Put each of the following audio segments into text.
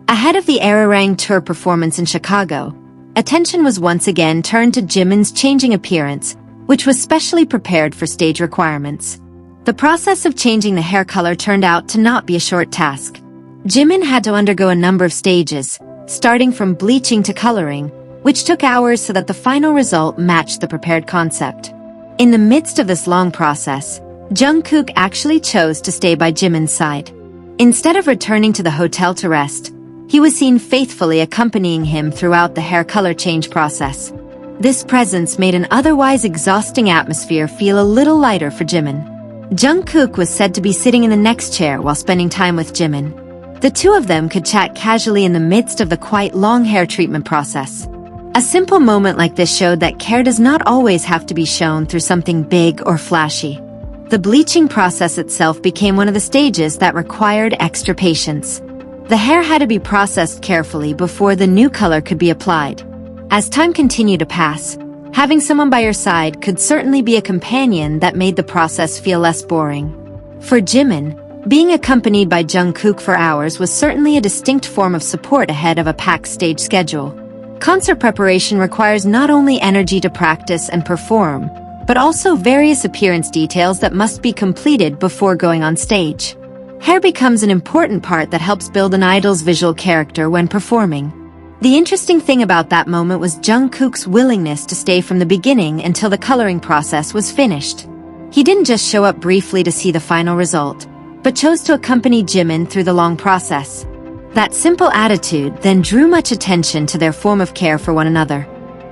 Ahead of the Arirang Tour performance in Chicago, attention was once again turned to Jimin's changing appearance, which was specially prepared for stage requirements. The process of changing the hair color turned out to not be a short task. Jimin had to undergo a number of stages, starting from bleaching to coloring, which took hours so that the final result matched the prepared concept. In the midst of this long process, Jungkook actually chose to stay by Jimin's side. Instead of returning to the hotel to rest, he was seen faithfully accompanying him throughout the hair color change process. This presence made an otherwise exhausting atmosphere feel a little lighter for Jimin. Jungkook was said to be sitting in the next chair while spending time with Jimin. The two of them could chat casually in the midst of the quite long hair treatment process. A simple moment like this showed that care does not always have to be shown through something big or flashy. The bleaching process itself became one of the stages that required extra patience. The hair had to be processed carefully before the new color could be applied. As time continued to pass, having someone by your side could certainly be a companion that made the process feel less boring. For Jimin, being accompanied by Jungkook for hours was certainly a distinct form of support ahead of a packed stage schedule. Concert preparation requires not only energy to practice and perform, but also various appearance details that must be completed before going on stage. Hair becomes an important part that helps build an idol's visual character when performing. The interesting thing about that moment was Jungkook's willingness to stay from the beginning until the coloring process was finished. He didn't just show up briefly to see the final result, but chose to accompany Jimin through the long process. That simple attitude then drew much attention to their form of care for one another.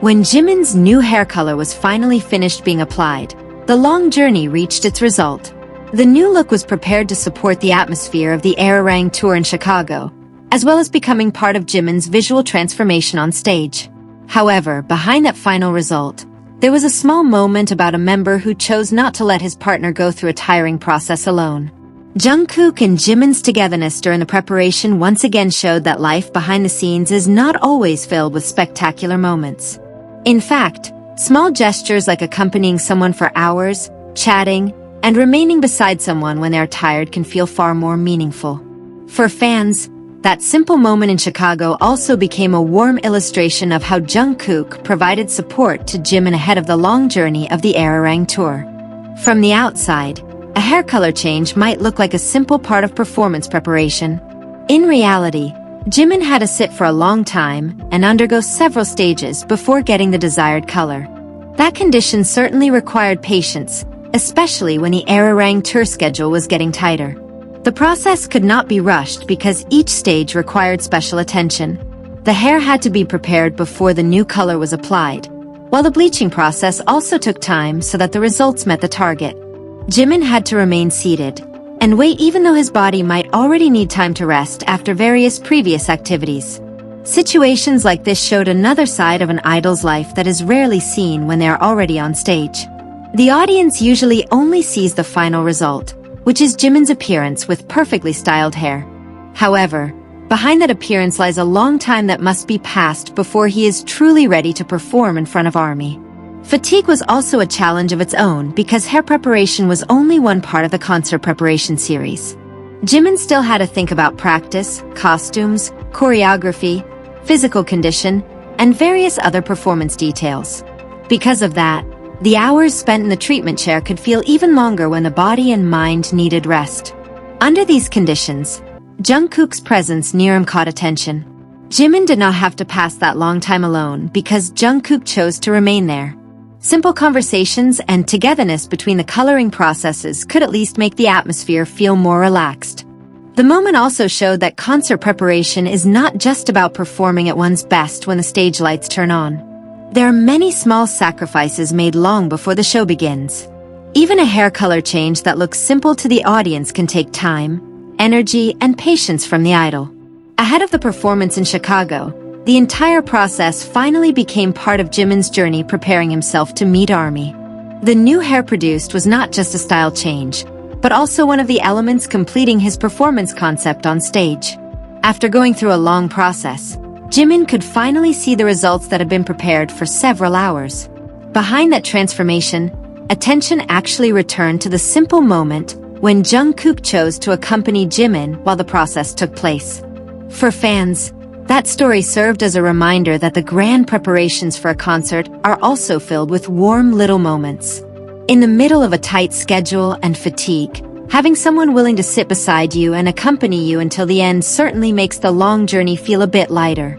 When Jimin's new hair color was finally finished being applied, the long journey reached its result. The new look was prepared to support the atmosphere of the Arirang Tour in Chicago, as well as becoming part of Jimin's visual transformation on stage. However, behind that final result, there was a small moment about a member who chose not to let his partner go through a tiring process alone. Jungkook and Jimin's togetherness during the preparation once again showed that life behind the scenes is not always filled with spectacular moments. In fact, small gestures like accompanying someone for hours, chatting, and remaining beside someone when they are tired can feel far more meaningful. For fans, that simple moment in Chicago also became a warm illustration of how Jungkook provided support to Jimin ahead of the long journey of the Arirang Tour. From the outside, a hair color change might look like a simple part of performance preparation. In reality, Jimin had to sit for a long time and undergo several stages before getting the desired color. That condition certainly required patience, especially when the Arirang Tour schedule was getting tighter. The process could not be rushed because each stage required special attention. The hair had to be prepared before the new color was applied, while the bleaching process also took time so that the results met the target. Jimin had to remain seated and wait even though his body might already need time to rest after various previous activities. Situations like this showed another side of an idol's life that is rarely seen when they are already on stage. The audience usually only sees the final result, which is Jimin's appearance with perfectly styled hair. However, behind that appearance lies a long time that must be passed before he is truly ready to perform in front of ARMY. Fatigue was also a challenge of its own because hair preparation was only one part of the concert preparation series. Jimin still had to think about practice, costumes, choreography, physical condition, and various other performance details. Because of that, the hours spent in the treatment chair could feel even longer when the body and mind needed rest. Under these conditions, Jungkook's presence near him caught attention. Jimin did not have to pass that long time alone because Jungkook chose to remain there. Simple conversations and togetherness between the coloring processes could at least make the atmosphere feel more relaxed. The moment also showed that concert preparation is not just about performing at one's best when the stage lights turn on. There are many small sacrifices made long before the show begins. Even a hair color change that looks simple to the audience can take time, energy, and patience from the idol. Ahead of the performance in Chicago, the entire process finally became part of Jimin's journey preparing himself to meet ARMY. The new hair produced was not just a style change, but also one of the elements completing his performance concept on stage. After going through a long process, Jimin could finally see the results that had been prepared for several hours. Behind that transformation, attention actually returned to the simple moment when Jungkook chose to accompany Jimin while the process took place. For fans, that story served as a reminder that the grand preparations for a concert are also filled with warm little moments. In the middle of a tight schedule and fatigue, having someone willing to sit beside you and accompany you until the end certainly makes the long journey feel a bit lighter.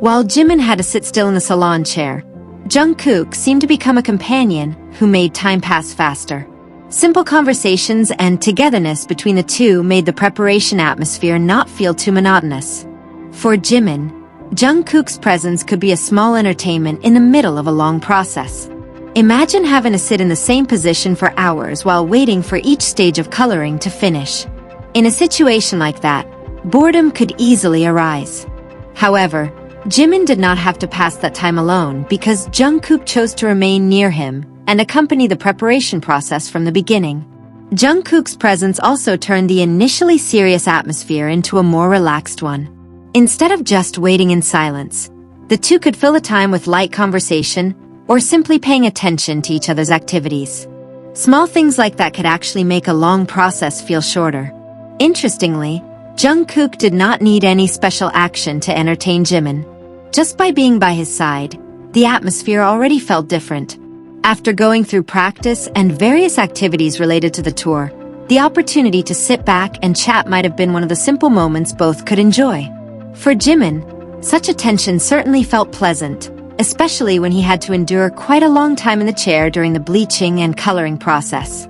While Jimin had to sit still in the salon chair, Jungkook seemed to become a companion who made time pass faster. Simple conversations and togetherness between the two made the preparation atmosphere not feel too monotonous. For Jimin, Jungkook's presence could be a small entertainment in the middle of a long process. Imagine having to sit in the same position for hours while waiting for each stage of coloring to finish. In a situation like that, boredom could easily arise. However, Jimin did not have to pass that time alone because Jungkook chose to remain near him and accompany the preparation process from the beginning. Jungkook's presence also turned the initially serious atmosphere into a more relaxed one. Instead of just waiting in silence, the two could fill the time with light conversation or simply paying attention to each other's activities. Small things like that could actually make a long process feel shorter. Interestingly, Jungkook did not need any special action to entertain Jimin. Just by being by his side, the atmosphere already felt different. After going through practice and various activities related to the tour, the opportunity to sit back and chat might have been one of the simple moments both could enjoy. For Jimin, such attention certainly felt pleasant, especially when he had to endure quite a long time in the chair during the bleaching and coloring process.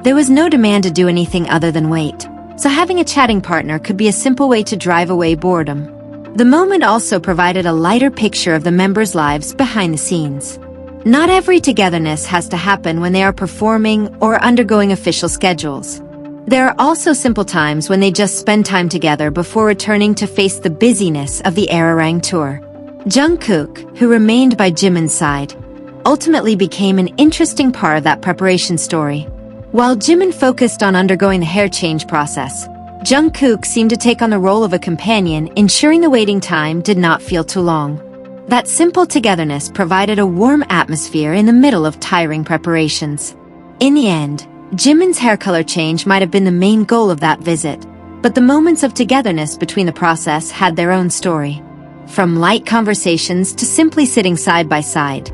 There was no demand to do anything other than wait, so having a chatting partner could be a simple way to drive away boredom. The moment also provided a lighter picture of the members' lives behind the scenes. Not every togetherness has to happen when they are performing or undergoing official schedules. There are also simple times when they just spend time together before returning to face the busyness of the Arirang Tour. Jungkook, who remained by Jimin's side, ultimately became an interesting part of that preparation story. While Jimin focused on undergoing the hair change process, Jungkook seemed to take on the role of a companion, ensuring the waiting time did not feel too long. That simple togetherness provided a warm atmosphere in the middle of tiring preparations. In the end, Jimin's hair color change might have been the main goal of that visit, but the moments of togetherness between the process had their own story. From light conversations to simply sitting side by side,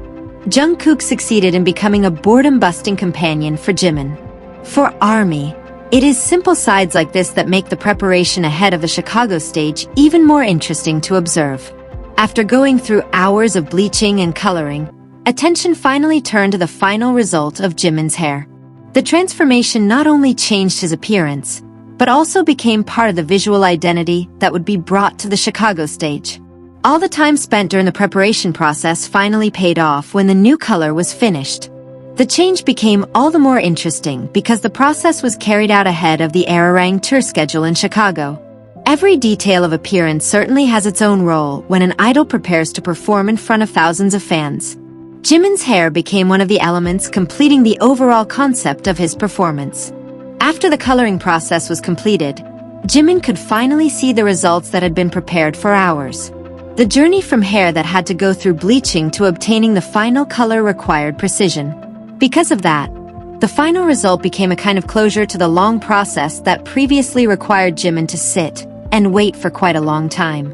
Jungkook succeeded in becoming a boredom-busting companion for Jimin. For ARMY, it is simple sides like this that make the preparation ahead of the Chicago stage even more interesting to observe. After going through hours of bleaching and coloring, attention finally turned to the final result of Jimin's hair. The transformation not only changed his appearance, but also became part of the visual identity that would be brought to the Chicago stage. All the time spent during the preparation process finally paid off when the new color was finished. The change became all the more interesting because the process was carried out ahead of the Arirang Tour schedule in Chicago. Every detail of appearance certainly has its own role when an idol prepares to perform in front of thousands of fans. Jimin's hair became one of the elements completing the overall concept of his performance. After the coloring process was completed, Jimin could finally see the results that had been prepared for hours. The journey from hair that had to go through bleaching to obtaining the final color required precision. Because of that, the final result became a kind of closure to the long process that previously required Jimin to sit and wait for quite a long time.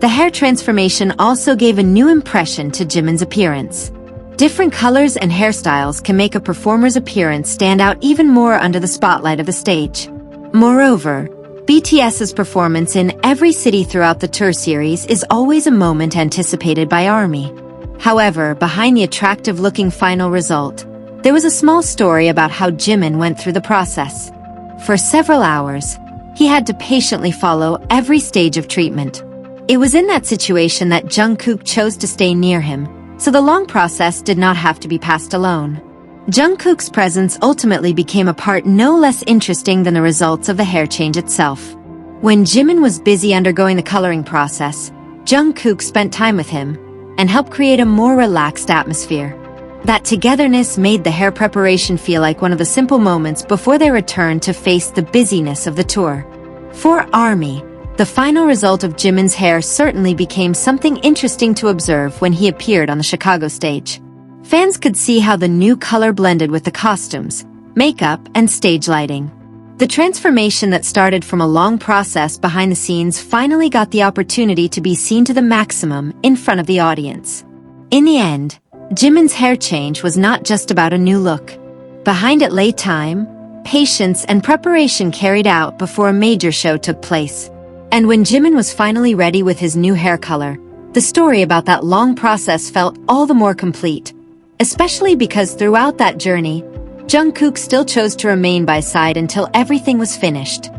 The hair transformation also gave a new impression to Jimin's appearance. Different colors and hairstyles can make a performer's appearance stand out even more under the spotlight of the stage. Moreover, BTS's performance in every city throughout the tour series is always a moment anticipated by ARMY. However, behind the attractive-looking final result, there was a small story about how Jimin went through the process. For several hours, he had to patiently follow every stage of treatment. It was in that situation that Jungkook chose to stay near him, so the long process did not have to be passed alone. Jungkook's presence ultimately became a part no less interesting than the results of the hair change itself. When Jimin was busy undergoing the coloring process, Jungkook spent time with him and helped create a more relaxed atmosphere. That togetherness made the hair preparation feel like one of the simple moments before they returned to face the busyness of the tour. For ARMY, the final result of Jimin's hair certainly became something interesting to observe when he appeared on the Chicago stage. Fans could see how the new color blended with the costumes, makeup, and stage lighting. The transformation that started from a long process behind the scenes finally got the opportunity to be seen to the maximum in front of the audience. In the end, Jimin's hair change was not just about a new look. Behind it lay time, patience, and preparation carried out before a major show took place. And when Jimin was finally ready with his new hair color, the story about that long process felt all the more complete, especially because throughout that journey, Jungkook still chose to remain by his side until everything was finished.